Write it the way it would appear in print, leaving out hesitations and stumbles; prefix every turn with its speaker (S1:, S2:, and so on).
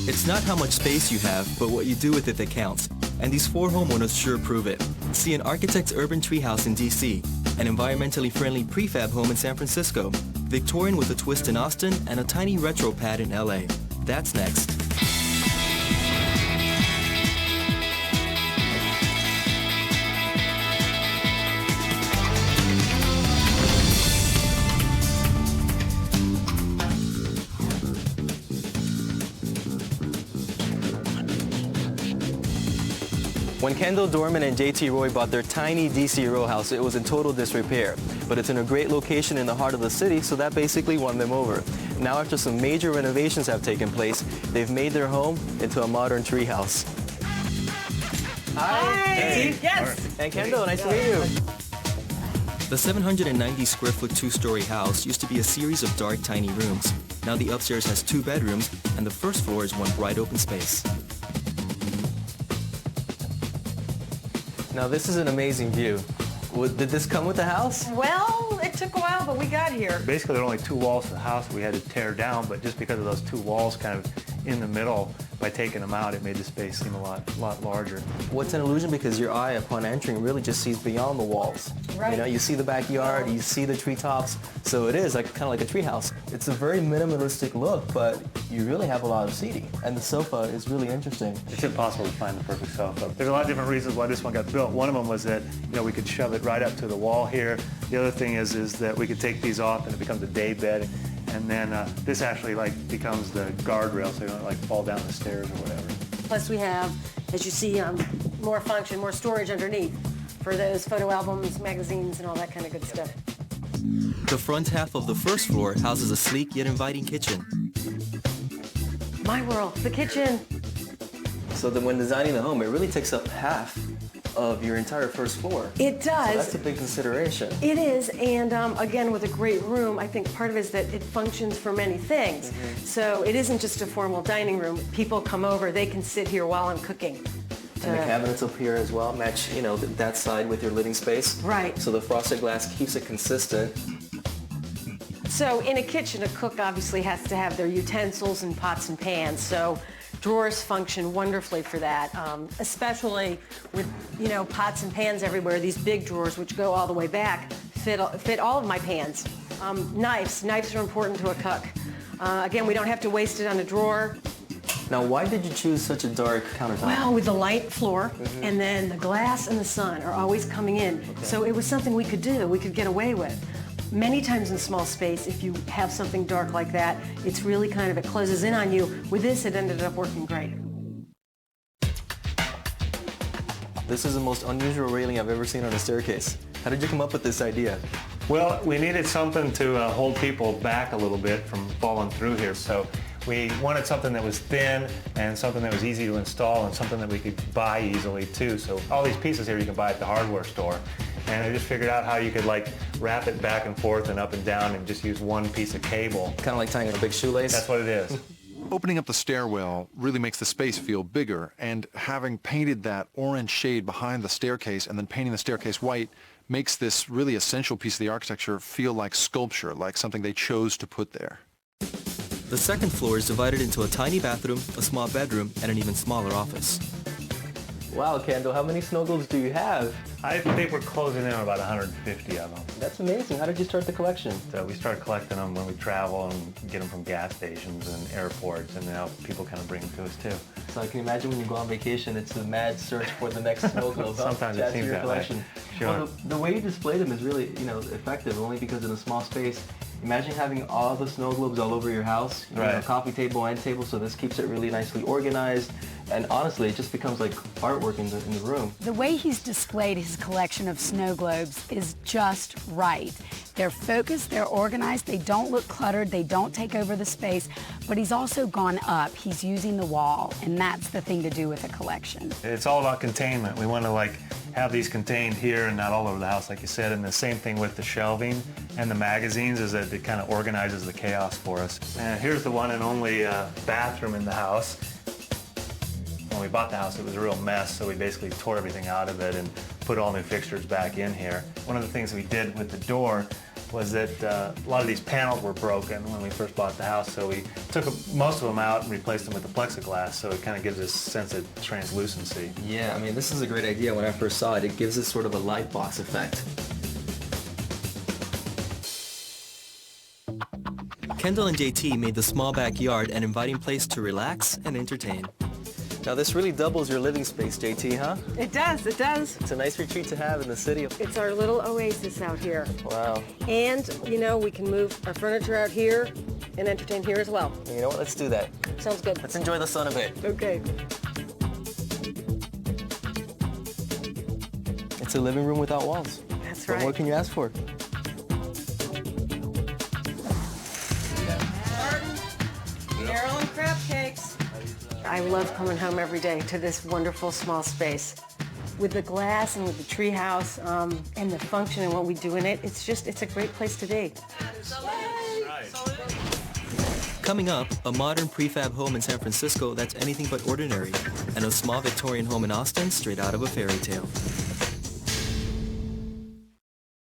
S1: It's not how much space you have, but what you do with it that counts. And these 4 homeowners sure prove it. See an architect's urban treehouse in DC, an environmentally friendly prefab home in San Francisco, Victorian with a twist in Austin, and a tiny retro pad in LA. That's next. When Kendall Dorman and JT Roy bought their tiny DC row house, it was in total disrepair. But it's in a great location in the heart of the city, so that basically won them over. Now, after some major renovations have taken place, they've made their home into a modern treehouse.
S2: Hi!
S1: Hey.
S2: Yes!
S1: And Kendall, nice to meet you. The 790 square foot 2-story house used to be a series of dark, tiny rooms. Now the upstairs has 2 bedrooms, and the first floor is one bright open space. Now this is an amazing view. Did this come with the house?
S2: Well, it took a while, but we got here.
S3: Basically, there are only 2 walls to the house we had to tear down, but just because of those 2 walls kind of in the middle, by taking them out, it made the space seem a lot larger.
S1: What's an illusion because your eye, upon entering, really just sees beyond the walls.
S2: Right.
S1: You know, you see the backyard, you see the treetops, so it is kind of like a treehouse. It's a very minimalistic look, but you really have a lot of seating, and the sofa is really interesting.
S3: It's impossible to find the perfect sofa. There's a lot of different reasons why this one got built. One of them was that, you know, we could shove it right up to the wall here. The other thing is that we could take these off and it becomes a day bed. And then this actually becomes the guardrail so you don't fall down the stairs or whatever.
S2: Plus we have, as you see, more function, more storage underneath for those photo albums, magazines, and all that kind of good stuff.
S1: The front half of the first floor houses a sleek yet inviting kitchen.
S2: My world, the kitchen.
S1: So that when designing the home, it really takes up half of your entire first floor.
S2: It does.
S1: So that's a big consideration.
S2: It is, and again, with a great room, I think part of it is that it functions for many things. So it isn't just a formal dining room. People come over, they can sit here while I'm cooking.
S1: And the cabinets up here as well match, you know, that side with your living space.
S2: Right.
S1: So the frosted glass keeps it consistent.
S2: So in a kitchen, a cook obviously has to have their utensils and pots and pans. So drawers function wonderfully for that, especially with, you know, pots and pans everywhere. These big drawers, which go all the way back, fit all of my pans. Knives are important to a cook. Again, we don't have to waste it on a drawer.
S1: Now, why did you choose such a dark countertop?
S2: Well, with the light floor, and then the glass and the sun are always coming in.
S1: Okay.
S2: So it was something we could do, we could get away with. Many times in small space, if you have something dark like that, it's really it closes in on you. With this, it ended up working great.
S1: This is the most unusual railing I've ever seen on a staircase. How did you come up with this idea?
S3: Well, we needed something to hold people back a little bit from falling through here. So we wanted something that was thin and something that was easy to install and something that we could buy easily too. So all these pieces here you can buy at the hardware store. And I just figured out how you could wrap it back and forth and up and down and just use one piece of cable.
S1: Kind of like tying a big shoelace?
S3: That's what it is.
S4: Opening up the stairwell really makes the space feel bigger, and having painted that orange shade behind the staircase and then painting the staircase white makes this really essential piece of the architecture feel like sculpture, like something they chose to put there.
S1: The second floor is divided into a tiny bathroom, a small bedroom, and an even smaller office. Wow, Kendall, how many snow globes do you have?
S3: I think we're closing in on about 150 of them.
S1: That's amazing. How did you start the collection?
S3: So we started collecting them when we travel and get them from gas stations and airports, and now people kind of bring them to us too.
S1: So I can imagine when you go on vacation, it's a mad search for the next snow globe.
S3: Sometimes it seems that way. Sure.
S1: Well, the way you display them is really, effective, only because in a small space. Imagine having all the snow globes all over your house, you know, coffee table, end table, so this keeps it really nicely organized. And honestly, it just becomes like artwork in the room.
S5: The way he's displayed his collection of snow globes is just right. They're focused, they're organized, they don't look cluttered, they don't take over the space, but he's also gone up. He's using the wall, and that's the thing to do with a collection.
S3: It's all about containment. We want to have these contained here and not all over the house, like you said. And the same thing with the shelving and the magazines is that it kind of organizes the chaos for us. And here's the one and only bathroom in the house. When we bought the house, it was a real mess, so we basically tore everything out of it and put all new fixtures back in here. One of the things we did with the door was that a lot of these panels were broken when we first bought the house, so we took most of them out and replaced them with the plexiglass, so it kind of gives this sense of translucency.
S1: Yeah, I mean, this is a great idea. When I first saw it, it gives us sort of a light box effect. Kendall and JT made the small backyard an inviting place to relax and entertain. Now this really doubles your living space, JT, huh?
S2: It does, it does.
S1: It's a nice retreat to have in the city.
S2: It's our little oasis out here.
S1: Wow.
S2: And, you know, we can move our furniture out here and entertain here as well.
S1: You know what? Let's do that.
S2: Sounds good.
S1: Let's enjoy the sun a bit.
S2: Okay.
S1: It's a living room without walls.
S2: That's
S1: What
S2: right.
S1: more can you ask for?
S2: Maryland crab cakes. I love coming home every day to this wonderful small space. With the glass and with the tree house and the function and what we do in it, it's a great place to be.
S1: Coming up, a modern prefab home in San Francisco that's anything but ordinary, and a small Victorian home in Austin straight out of a fairy tale.